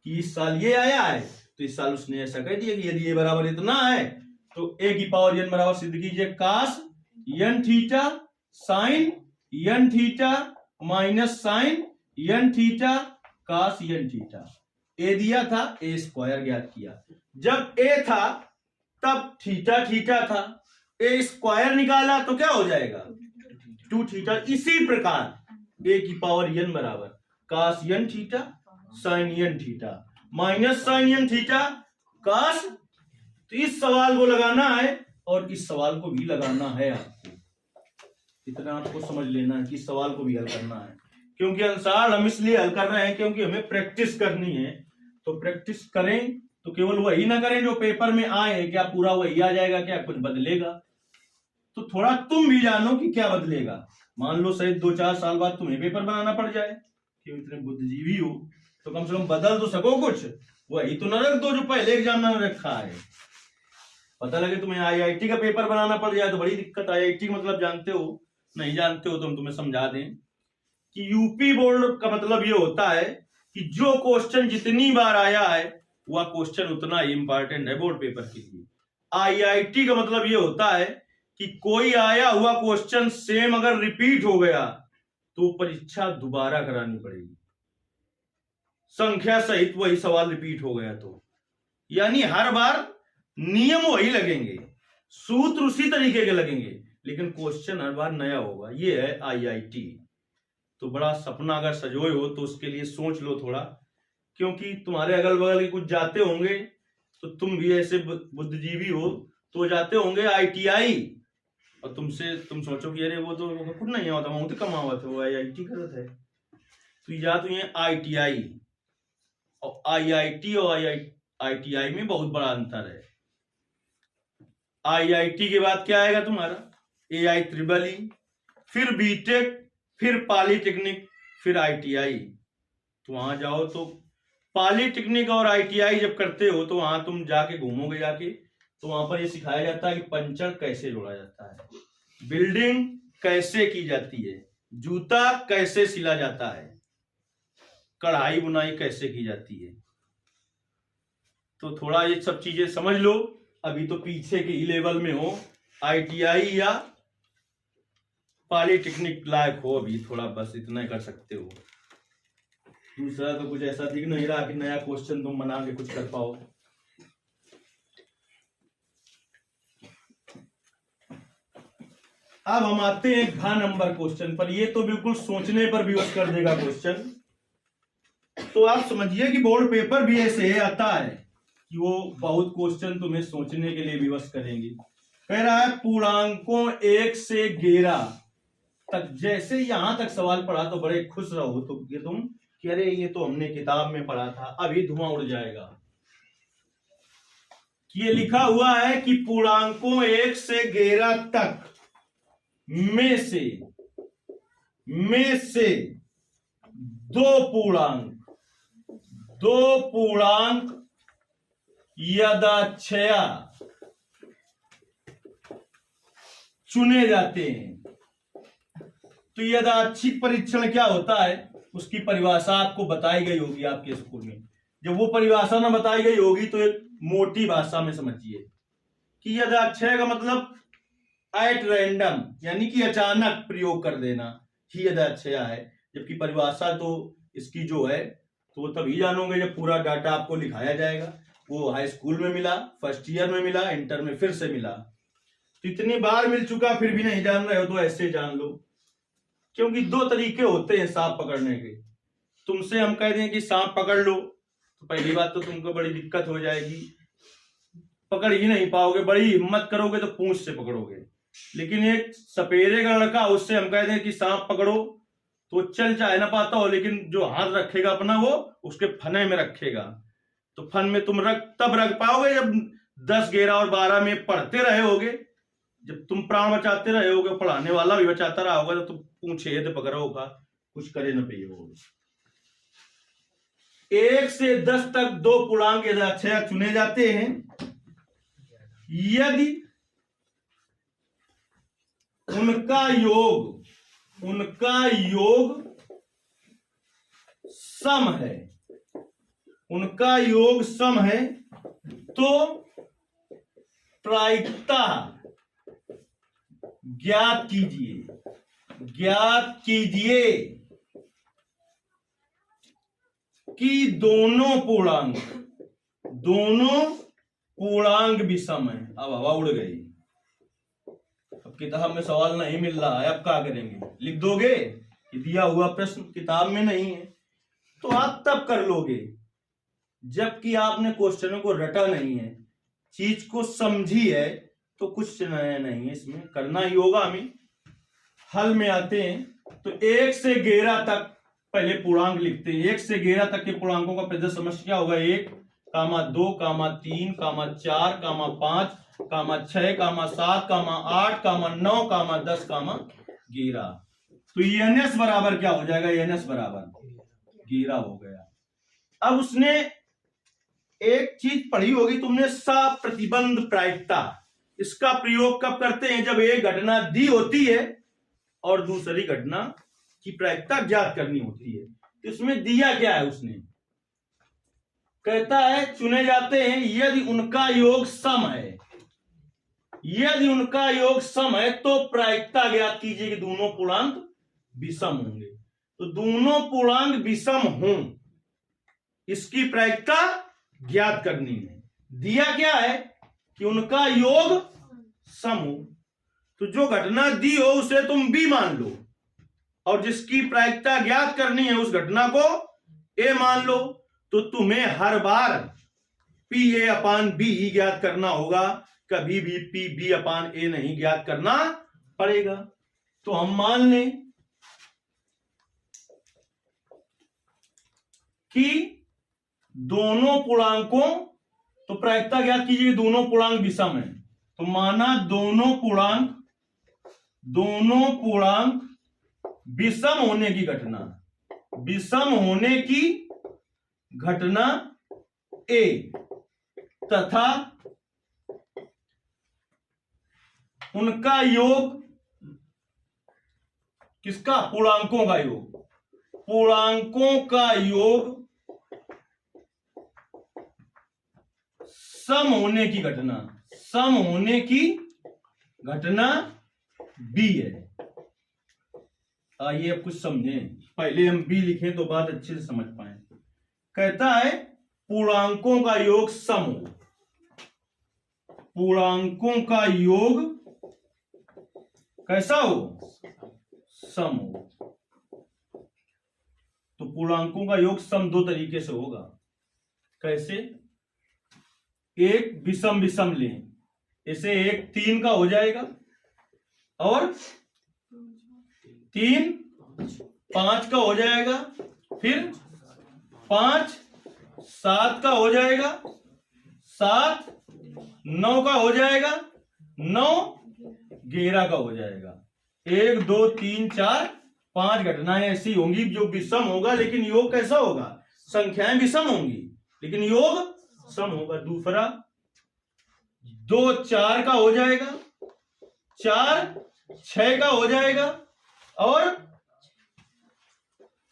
कि इस साल ये आया है तो इस साल उसने ऐसा कह दिया कि यदि a बराबर इतना है तो a की पावर n बराबर सिद्ध कीजिए cos n theta sin n theta minus sin n theta cos n theta. a दिया था, a स्क्वायर ज्ञात किया, जब a था तब थीटा थीटा था, a स्क्वायर निकाला तो क्या हो जाएगा 2 थीटा। इसी प्रकार a की पावर n बराबर cos n theta sin n theta minus sin n theta cos। तो इस सवाल को लगाना है और इस सवाल को भी लगाना है आपको, इतना आपको समझ लेना है कि इस सवाल को भी हल करना है, क्योंकि अनुसार हम इसलिए हल कर रहे हैं क्योंकि हमें प्रैक्टिस करनी है। तो प्रैक्टिस करें तो केवल वही ना करें जो पेपर में आए, क्या पूरा वही आ जाएगा, क्या कुछ बदलेगा, तो थोड़ा तुम भी जानो कि क्या बदलेगा। मान लो शायद 2-4 साल बाद तुम्हें पेपर बनाना पड़ जाए, क्यों इतने बुद्धिजीवी हो तो कम से कम बदल तो सको कुछ, वही तो न रख दो जो पहले एग्जाम में रखा है। पता लगे तुम्हें आईआईटी का पेपर बनाना पड़ जाए तो बड़ी दिक्कत। आईआईटी का मतलब जानते हो, नहीं जानते हो तो हम तुम्हें समझा दें कि यूपी बोर्ड का मतलब ये होता है कि जो क्वेश्चन जितनी बार आया है वह क्वेश्चन उतना ही इंपॉर्टेंट है बोर्ड पेपर के लिए। आईआईटी का मतलब ये होता है कि कोई आया हुआ क्वेश्चन सेम अगर रिपीट हो गया तो परीक्षा दोबारा करानी पड़ेगी, संख्या सहित वही सवाल रिपीट हो गया तो, यानी हर बार नियम वही लगेंगे, सूत्र उसी तरीके के लगेंगे, लेकिन क्वेश्चन हर बार नया होगा। ये है आईआईटी। तो बड़ा सपना अगर सजोए हो तो उसके लिए सोच लो थोड़ा, क्योंकि तुम्हारे अगल बगल के कुछ जाते होंगे तो तुम भी ऐसे बुद्धिजीवी हो तो जाते होंगे आईटीआई, और तुम सोचो कि अरे वो तो कुछ नहीं होता, वो तो कमावत है, वो आईआईटी करत है। तो या तो ये आईटीआई और आईआईटी और आईटीआई में बहुत बड़ा अंतर है। आईआईटी के बाद क्या आएगा तुम्हारा एआई ट्रिपल ई, फिर बीटेक, फिर पॉलिटेक्निक, फिर आईटीआई। तो वहां जाओ तो पॉलिटेक्निक और आईटीआई जब करते हो तो वहां तुम जाके घूमोगे जाके तो वहां पर ये सिखाया जाता है कि पंचर कैसे जोड़ा जाता है, बिल्डिंग कैसे की जाती है, जूता कैसे सिला जाता है, कढ़ाई बुनाई कैसे की जाती है। तो थोड़ा ये सब चीजें समझ लो, अभी तो पीछे के ही लेवल में हो, आईटीआई या पॉलिटेक्निक लायक हो अभी थोड़ा, बस इतना कर सकते हो। दूसरा तो कुछ ऐसा दिख नहीं रहा कि नया क्वेश्चन तुम बना के कुछ कर पाओ। अब हम आते हैं घ नंबर क्वेश्चन पर। ये तो बिल्कुल सोचने पर विवश कर देगा क्वेश्चन। तो आप समझिए कि बोर्ड पेपर भी ऐसे आता है कि वो बहुत क्वेश्चन तुम्हें सोचने के लिए विवश करेंगे। कह रहा है पूर्णांकों 1 से 11 तक। जैसे यहां तक सवाल पढ़ा तो बड़े खुश रहो तो ये तुम कि अरे ये तो हमने किताब में पढ़ा था, अभी धुआं उड़ जाएगा। कि ये लिखा हुआ है कि पूर्णांकों 1 से 11 तक में से दो पूर्णांक यदाक्षया चुने जाते हैं। तो यदाच्छिक परीक्षण क्या होता है, उसकी परिभाषा आपको बताई गई होगी आपके स्कूल में। जब वो परिभाषा ना बताई गई होगी तो एक मोटी भाषा में समझिए कि यदाक्षय का मतलब एट रैंडम, यानी कि अचानक प्रयोग कर देना ही यदाक्षय है। जबकि परिभाषा तो इसकी जो है तो वो तभी जानोगे जब पूरा डाटा आपको लिखाया जाएगा। वो हाई स्कूल में मिला, फर्स्ट ईयर में मिला, इंटर में फिर से मिला। तो इतनी बार मिल चुका फिर भी नहीं जान रहे हो तो ऐसे जान लो, क्योंकि दो तरीके होते हैं सांप पकड़ने के। तुमसे हम कह दें कि सांप पकड़ लो तो पहली बात तो तुमको बड़ी दिक्कत हो जाएगी, पकड़ ही नहीं पाओगे। बड़ी हिम्मत करोगे तो पूंछ से पकड़ोगे। लेकिन एक सपेरे का लड़का, उससे हम कह दें कि सांप पकड़ो तो चल चाहे ना पाता हो, लेकिन जो हाथ रखेगा अपना वो उसके फने में रखेगा। तो फन में तुम तब रख पाओगे जब 10, 11 और 12 में पढ़ते रहे होगे। जब तुम प्राण बचाते रहे होगे, पढ़ाने वाला भी बचाता रहा होगा, तो तुम पूछे तो पकड़ा होगा, कुछ करे न पे होगा। 1 से 10 तक दो पूर्णांक यदाक्षय चुने जाते हैं। यदि उनका योग सम है तो प्रायिकता ज्ञात कीजिए कि दोनों पूर्णांक भी सम है। अब हवा उड़ गई, अब किताब में सवाल नहीं मिल रहा है, अब क्या करेंगे? लिख दोगे? दिया हुआ प्रश्न किताब में नहीं है तो आप तब कर लोगे जबकि आपने क्वेश्चनों को रटा नहीं है, चीज को समझी है। तो कुछ नया नहीं है, इसमें करना ही होगा। हमें हल में आते हैं तो 1 से 11 तक पहले पूर्णांक लिखते हैं। 1 से 11 तक के पूर्णांकों का प्रदर्शन समझ क्या होगा? 1, 2, 3, 4, 5, 6, 7, 8, 9, 10, 11। तो NS बराबर क्या हो जाएगा? NS बराबर 11 हो गया। अब उसने एक चीज पढ़ी होगी तुमने, सप्रतिबंध प्रायिकता। इसका प्रयोग कब करते हैं? जब एक घटना दी होती है और दूसरी घटना की प्रायिकता ज्ञात करनी होती है। तो इसमें दिया क्या है उसने? कहता है चुने जाते हैं यदि उनका योग सम है। यदि उनका योग सम है तो प्रायिकता ज्ञात कीजिए कि दोनों पूर्णांक विषम होंगे। तो दोनों पूर्णांक विषम हों, इसकी प्रायिकता ज्ञात करनी है। दिया क्या है कि उनका योग सम हो। तो जो घटना दी हो उसे तुम B मान लो और जिसकी प्रायिकता ज्ञात करनी है उस घटना को A मान लो। तो तुम्हें हर बार PA/B ही ज्ञात करना होगा, कभी भी PB/A नहीं ज्ञात करना पड़ेगा। तो हम मान लें कि दोनों पूर्णांकों, तो प्रायिकता ज्ञात कीजिए दोनों पूर्णांक विषम है। तो माना दोनों पूर्णांक विषम होने की घटना A तथा उनका योग, किसका? पूर्णांकों का योग। पूर्णांकों का योग सम होने की घटना B है। आइए अब कुछ समझें, पहले हम B लिखें तो बात अच्छे से समझ पाए। कहता है पूर्णांकों का योग सम हो। पूर्णांकों का योग कैसा हो? सम हो। तो पूर्णांकों का योग सम दो तरीके से होगा। कैसे? एक विषम विषम लें, इसे 1 3 का हो जाएगा और 3 5 का हो जाएगा, फिर 5 7 का हो जाएगा, 7 9 का हो जाएगा, 9 11 का हो जाएगा। 1 2 3 4 5 घटनाएं ऐसी होंगी जो विषम होगा, लेकिन योग कैसा होगा? संख्याएं विषम होंगी लेकिन योग सम होगा। दूसरा 2 4 का हो जाएगा, 4 6 का हो जाएगा और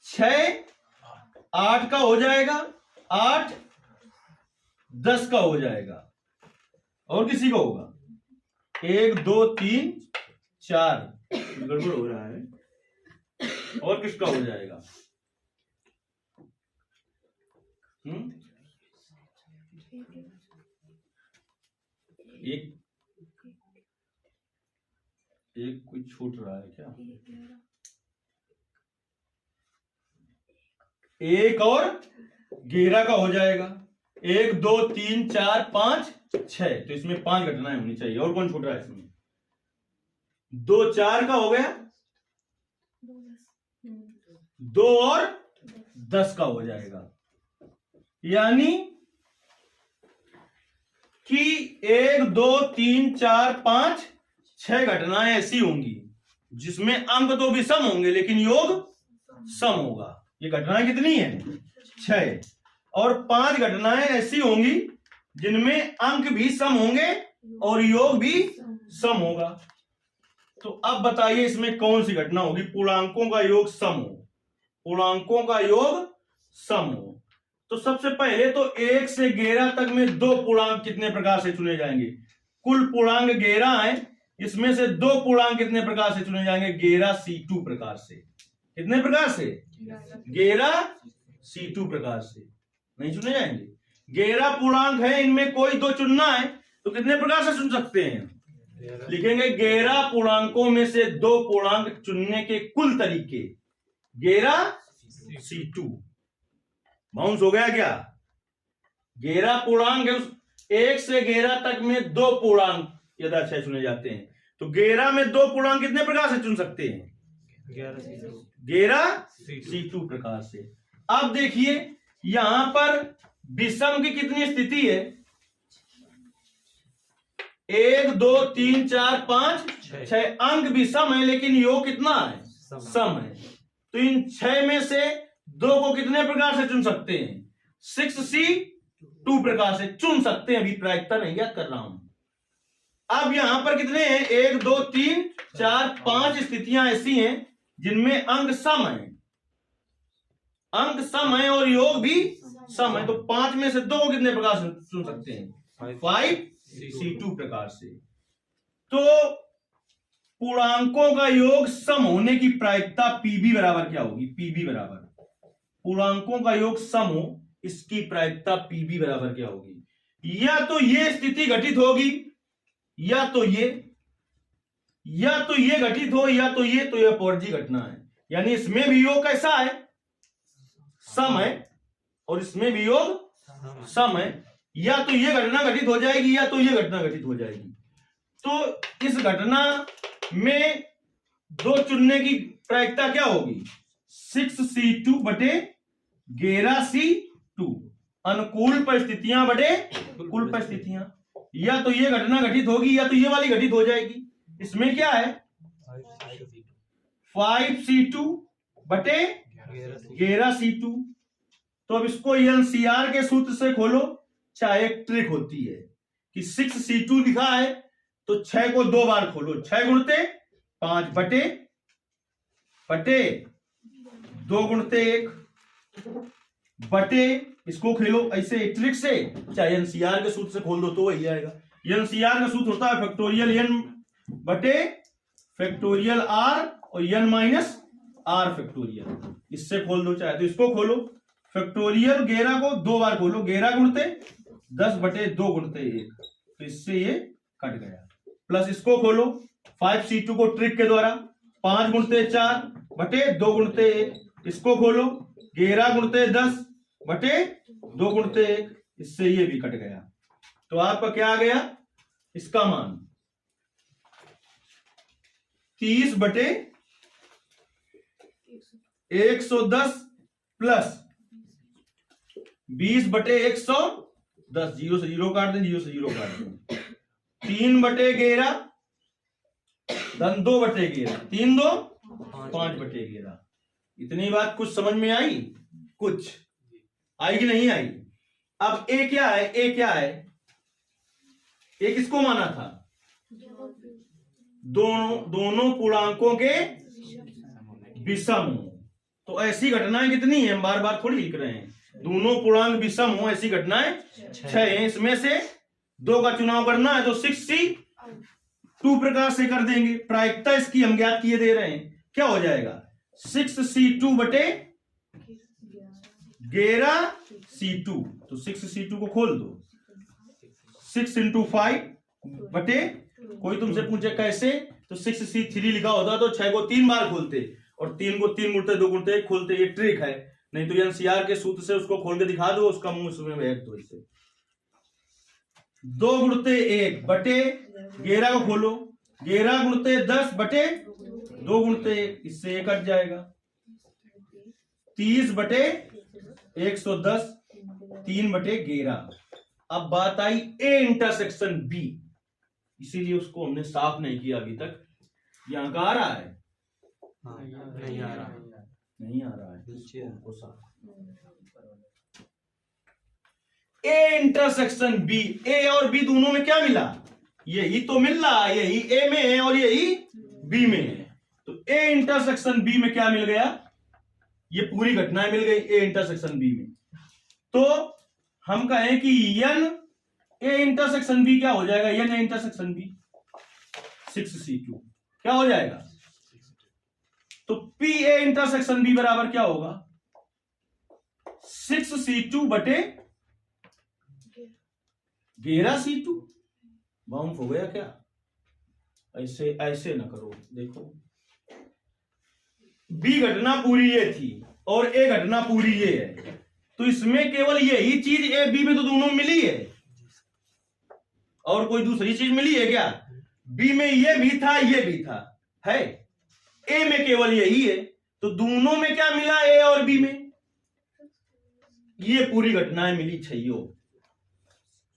6 8 का हो जाएगा, 8 10 का हो जाएगा। और किसी का होगा? 1 2 3 4 गड़बड़ हो रहा है। और किसका हो जाएगा? एक कोई छूट रहा है क्या? 1 और 11 का हो जाएगा। 1 2 3 4 5 6, तो इसमें 5 घटनाएं होनी चाहिए। और कौन छूट रहा है इसमें? 2 4 का हो गया, 2 और 10 का हो जाएगा। यानी कि 1 2 3 4 5 6 घटनाएं ऐसी होंगी जिसमें अंक तो विषम होंगे लेकिन योग सम होगा। ये घटनाएं कितनी है? 6। और 5 घटनाएं ऐसी होंगी जिनमें अंक भी सम होंगे और योग भी सम होगा। तो अब बताइए इसमें कौन सी घटना होगी पूर्णांकों का योग सम हो? पूर्णांकों का योग सम हो तो सबसे पहले तो 1 से 11 तक में 2 पूर्णांक कितने प्रकार से चुने जाएंगे? कुल पूर्णांक 11 है, इसमें से 2 पूर्णांक कितने प्रकार से चुने जाएंगे? 11C2 प्रकार से। कितने प्रकार से? 11C2 प्रकार से नहीं चुने जाएंगे। 11 पूर्णांक है, इनमें कोई 2 चुनना है तो कितने प्रकार से चुन सकते हैं? लिखेंगे 11 पूर्णांकों में से 2 पूर्णांक चुनने के कुल तरीके 11C2। बाउंस हो गया क्या? 11 पूर्णांक है, 1 से 11 तक में 2 पूर्णांक यथाशय चुने जाते हैं। तो 11 में 2 पूर्णांक कितने प्रकार से चुन सकते हैं? 11C2 प्रकार से। अब देखिए यहां पर विषम की कितनी स्थिति है? 1 2 3 4 5 6 अंक विषम है लेकिन योग कितना है? सम है। तो इन 6 में से 2 को कितने प्रकार से चुन सकते हैं? 6C2 प्रकार से चुन सकते हैं। अभी प्रायिकता नहीं याद कर रहा हूं। अब यहां पर कितने हैं? 1 2 3 4 5 स्थितियां ऐसी हैं जिनमें अंक सम है, अंक सम है और योग भी सम है। तो 5 में से 2 को कितने प्रकार से चुन सकते हैं? 5C2 प्रकार से। तो पूर्णांकों का योग सम होने की प्रायिकता पीबी बराबर क्या होगी? पीबी बराबर पूर्णांकों का योग सम हो, इसकी प्रायिकता पीबी बराबर क्या होगी? या तो ये स्थिति घटित होगी या तो ये घटित हो या तो ये, तो यह अपवर्जी घटना है। यानी इसमें भी योग कैसा है? सम है और इसमें भी योग सम है। या तो ये घटना घटित हो जाएगी या तो ये घटना घटित हो जाएगी। तो इस घटना में 2 चुनने की प्रायिकता क्या होगी? 6C2 बटे 11C2। अनुकूल परिस्थितियां बटे कुल परिस्थितियां। या तो ये घटना घटित होगी या तो ये वाली घटित हो जाएगी। इसमें क्या है? 5C2 बटे 11C2। तो अब इसको एनसीआर के सूत्र से खोलो। चाहे एक ट्रिक होती है कि 6C2 लिखा है तो 6 को 2 बार खोलो। 6 गुणते 5 बटे 2 गुणते 1 बटे, इसको खेलो ऐसे ट्रिक से, चाहे एनसीआर के सूत्र से खोल दो तो वही आएगा। एनसीआर का सूत्र होता है फैक्टोरियल n बटे फैक्टोरियल r और n माइनस r फैक्टोरियल। इससे खोल दो, चाहे तो इसको खोलो। फैक्टोरियल 11 को 2 बार खोलो। 11 गुणते 10 बटे 2 गुणते 1, तो इससे ये कट गया। प्लस इसको खोलो 5C2 को ट्रिक के द्वारा 5 गुणते 4 बटे 2 गुणते 1, इसको खोलो 11 गुणते 10 बटे 2 गुणते 1, इससे ये भी कट गया। तो आपका क्या आ गया? इसका मान 30 बटे 110 प्लस 20 बटे 110। 0 से 0 काट दें, 0 से 0 काट दें। 3 बटे 11 धन 2 बटे 11, 3 2 5/11। इतनी बात कुछ समझ में आई? कुछ आई कि नहीं आई? अब ए क्या है? ए क्या है? ए किसको माना था? दोनों पूर्णांकों के विषम हो। तो ऐसी घटनाएं कितनी है? हम बार बार थोड़ी लिख रहे हैं। दोनों पूर्णांक विषम हो ऐसी घटनाएं 6 है। इसमें से 2 का चुनाव करना है तो 6C2 प्रकार से कर देंगे। प्रायिकता इसकी हम ज्ञात किए दे रहे हैं। क्या हो जाएगा? 6C2 बटे 11C2। तो 6C2 को खोल दो। 6 × 5 बटे, कोई तुमसे पूछे कैसे, तो 6C3 लिखा होता तो 6 को 3 बार खोलते और 3 को 3 गुणते 2 गुणते 1 खोलते। ये ट्रिक है, नहीं तो एनसीआर के सूत्र से उसको खोल के दिखा दो, उसका मुंह उसमें भेज दो। इसे 2 गुणते 1 बटे 11 को खोलो, 11 गुणते 10 बटे 2 गुणते 1, इससे 1 कट जाएगा। 30 बटे 110, 3 बटे 11। अब बात आई ए इंटरसेक्शन बी, इसीलिए उसको हमने साफ नहीं किया अभी तक। यहां का आ रहा है? नहीं आ रहा है। नहीं आ रहा है। ए इंटरसेक्शन बी, ए और बी दोनों में क्या मिला? यही तो मिल रहा है, यही ए में है और यही बी में है। तो ए इंटरसेक्शन बी में क्या मिल गया? ये पूरी घटनाएं मिल गई ए इंटरसेक्शन बी में। तो हम कहें कि एन ए इंटरसेक्शन बी क्या हो जाएगा? N A intersection B 6C2 क्या हो जाएगा? तो पी ए इंटरसेक्शन बी बराबर क्या होगा? 6C2 बटे 11C2। बाउंस हो गया क्या? ऐसे ऐसे ना करो। देखो, बी घटना पूरी ये थी और ए घटना पूरी ये है, तो इसमें केवल यही चीज ए बी में तो दोनों मिली है, और कोई दूसरी चीज मिली है क्या? बी में ये भी था, ये भी था, है। ए में केवल यही है, तो दोनों में क्या मिला? ए और बी में ये पूरी घटनाएं मिली, छइयों।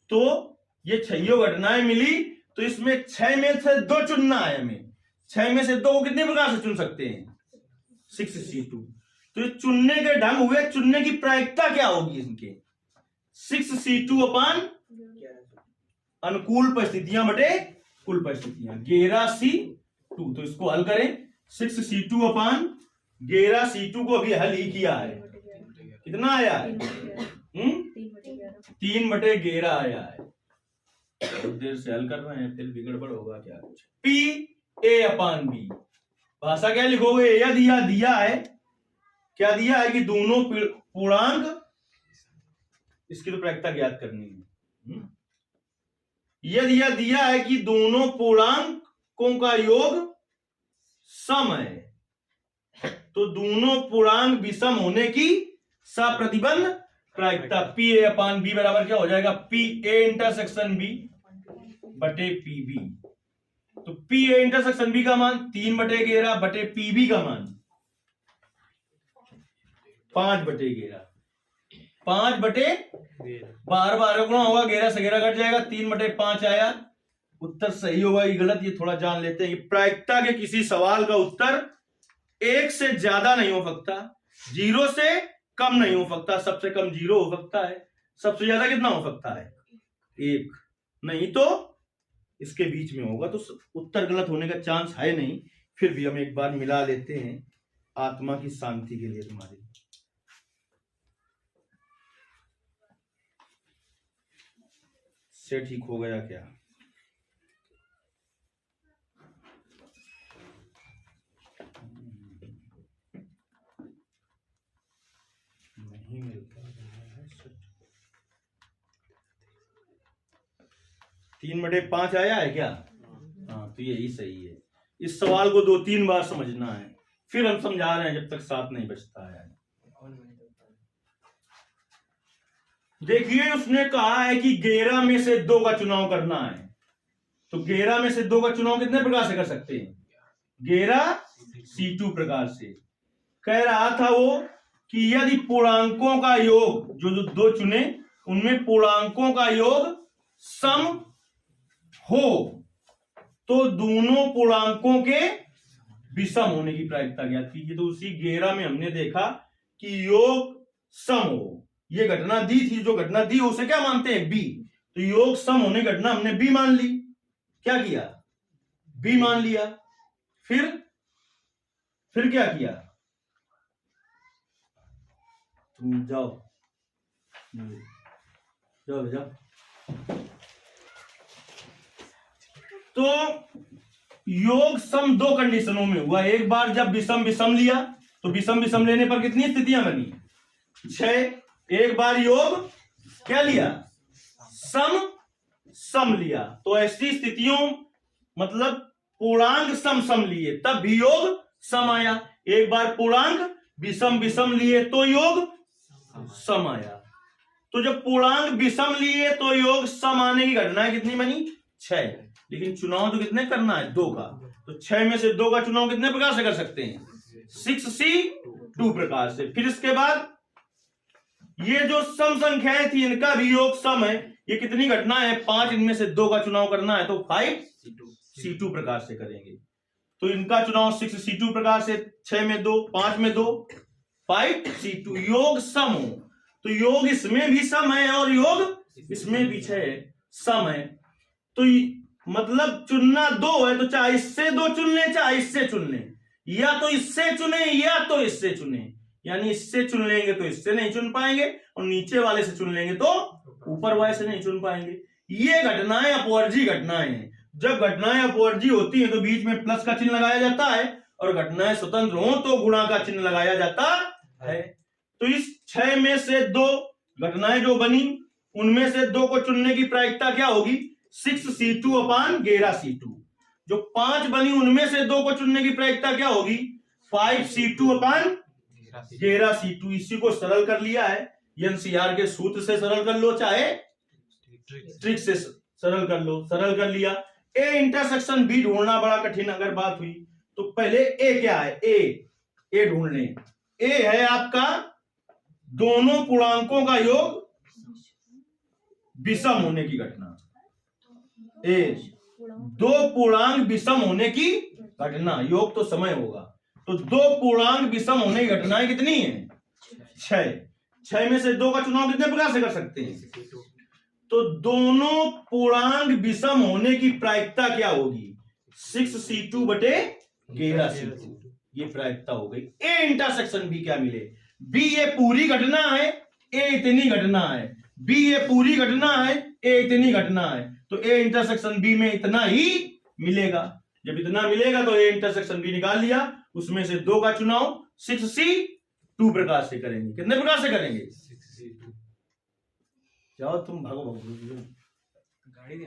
तो ये छइयों घटनाएं मिली, तो इसमें 6 में से 2 चुनना है हमें। 6 में से 2 को कितने प्रकार से चुन सकते हैं? 6C2। तो ये चुनने के ढंग हुए, चुनने की प्रायिकता क्या होगी इनके? 6C2 अपान अनुकूल परिस्थितियां बटे कुल परिस्थितियां 11C2। तो इसको हल करें। 6C2 अपान 11C2 को अभी हल ही किया है। कितना आया है? 3/11 आया है। बहुत देर से हल कर रहे हैं, फिर भी गड़बड़ होगा क्या कुछ। P A अपान B, भाषा क्या लिखोगे? यदि यह दिया है, क्या दिया है कि दोनों पूर्णांक, इसकी तो प्रायिकता ज्ञात करनी है। यदि यह दिया है कि दोनों पूर्णांकों का योग सम है, तो दोनों पूर्णांक विषम होने की सप्रतिबंध प्रायिकता पी ए अपान बी बराबर क्या हो जाएगा? पी ए इंटरसेक्शन बी बटे पी बी। तो पी ए इंटरसेक्शन बी का मान 3/11 बटे पी बी का मान 5/11। 5/12 गुणा होगा, 11 से 11 कट जाएगा, 3/5 आया। उत्तर सही होगा कि गलत, ये थोड़ा जान लेते हैं। प्रायिकता के किसी सवाल का उत्तर 1 से ज्यादा नहीं हो सकता, 0 से कम नहीं हो सकता। सबसे कम 0 हो सकता है, सबसे ज्यादा कितना हो सकता है? 1, नहीं तो इसके बीच में होगा। तो उत्तर गलत होने का चांस है नहीं। फिर भी हम एक बार मिला लेते हैं आत्मा की शांति के लिए। तुम्हारी से ठीक हो गया क्या? नहीं मिलता है। 3/5 आया है क्या? हाँ, तो यही सही है। इस सवाल को 2-3 बार समझना है, फिर हम समझा रहे हैं जब तक 7 नहीं बचता है। देखिए, उसने कहा है कि 11 में से 2 का चुनाव करना है। तो 11 में से 2 का चुनाव कितने प्रकार से कर सकते हैं? 11C2 प्रकार से। कह रहा था वो कि यदि पूर्णांकों का योग, जो 2 चुने उनमें पूर्णांकों का योग सम हो, तो दोनों पूर्णांकों के विषम होने की प्रायिकता ज्ञात कीजिए। तो उसी 11 में हमने देखा कि योग सम हो, ये घटना दी थी, जो घटना दी उसे क्या मानते हैं, बी। तो योग सम होने घटना हमने बी मान ली, क्या किया, बी मान लिया। फिर क्या किया, तुम जाओ जाओ जाओ। तो योग सम दो कंडीशनों में हुआ। एक बार जब विषम विषम लिया तो विषम विषम लेने पर कितनी स्थितियां बनी, 6। एक बार योग क्या लिया, सम सम लिया। तो ऐसी स्थितियों मतलब पूर्णांक सम सम लिए तब भी योग सम आया। एक बार पूर्णांक विषम विषम लिए तो योग सम आया। तो जब पूर्णांक विषम लिए तो योग सम आने की घटनाएं कितनी बनी, 6। लेकिन चुनाव तो कितने करना है, 2 का। तो 6 में से 2 का चुनाव कितने प्रकार से कर सकते हैं, 6C2 प्रकार से। फिर इसके बाद ये जो सम संख्याएं थी इनका भी योग सम है। ये कितनी घटना है, 5। इनमें से 2 का चुनाव करना है तो 5C2 प्रकार से करेंगे। तो इनका चुनाव 6C2 प्रकार से, 6 में 2, 5 में 2, 5C2। योग सम हो तो योग इसमें भी सम है और योग इसमें भी सम है। तो मतलब चुनना 2 है तो चाहे इससे 2 चुन ले चाहे इससे चुन ले, या तो इससे चुने या तो इससे चुने। यानी इससे चुन लेंगे तो इससे नहीं चुन पाएंगे और नीचे वाले से चुन लेंगे तो ऊपर वाले से नहीं चुन पाएंगे। ये घटनाएं अपवर्जी घटनाएं हैं। जब घटनाएं अपवर्जी होती हैं तो बीच में प्लस का चिन्ह लगाया जाता है और घटनाएं स्वतंत्र हो तो गुणा का चिन्ह लगाया जाता है। तो इस 6 में से 2 घटनाएं जो बनी उनमें से 2 को चुनने की प्रायिकता क्या होगी, 6C2 अपान 11C2। जो 5 बनी उनमें से 2 को चुनने की प्रायिकता क्या होगी, 5C2 अपान 11C2। इसी को सरल कर लिया है, एनसीआर के सूत्र से सरल कर लो चाहे ट्रिक से सरल कर लो। सरल कर लिया। ए इंटरसेक्शन बी ढूंढना बड़ा कठिन अगर बात हुई तो पहले ए क्या है, ए ढूंढ लें। ए है आपका दोनों पूर्णांकों का योग विषम होने की घटना। ए 2 पूर्णांक विषम होने की घटना, योग तो समय होगा। तो 2 पूर्णांक विषम होने की घटनाएं कितनी है, 6। 6 में से 2 का चुनाव कितने प्रकार से कर सकते हैं, तो दोनों पूर्णांक विषम होने की प्रायिकता क्या होगी, 6C2 बटे 11C2। ये प्रायिकता हो गई। ए इंटरसेक्शन बी क्या मिले, बी ये पूरी घटना है, ए इतनी घटना है, बी ये पूरी घटना है, ए इतनी घटना है। तो ए इंटरसेक्शन बी में इतना ही मिलेगा। जब इतना मिलेगा तो ए इंटरसेक्शन बी निकाल लिया। उसमें से 2 का चुनाव 6C2 प्रकार से करेंगे। कितने प्रकार से करेंगे, 6C2। जाओ तुम भागो गाड़ी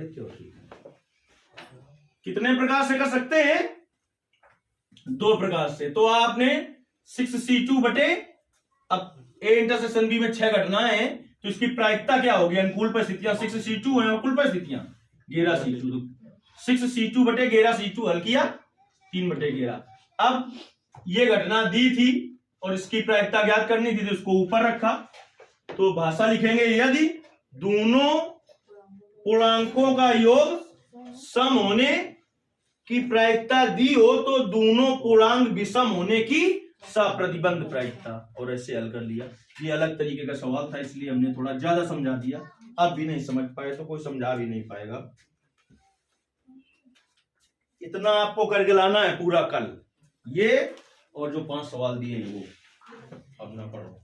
क्यों होती है। कितने प्रकार से कर सकते हैं, 2 प्रकार से। तो आपने 6C2 बटे, अब ए इंटरसेक्शन बी में 6 घटनाएं हैं तो इसकी प्रायिकता क्या होगी, अनुकूल परिस्थितियां 6C2 है, अनुकूल परिस्थितियां 11C2। 6C2 बटे 11C2 हल किया 3 बटे 11। अब ये घटना दी थी और इसकी प्रायिकता ज्ञात करनी थी तो इसको ऊपर रखा। तो भाषा लिखेंगे, यदि दोनों पूर्णांकों का योग सम होने की प्रायिकता दी हो तो दोनों पूर्णांक विषम होने की सप्रतिबंध प्रायिकता। और ऐसे हल कर लिया। ये अलग तरीके का सवाल था इसलिए हमने थोड़ा ज्यादा समझा दिया। अब भी नहीं समझ पाए तो कोई समझा भी नहीं पाएगा। इतना आपको करके लाना है पूरा कल, ये और जो 5 सवाल दिए हैं वो अपना पढ़ो।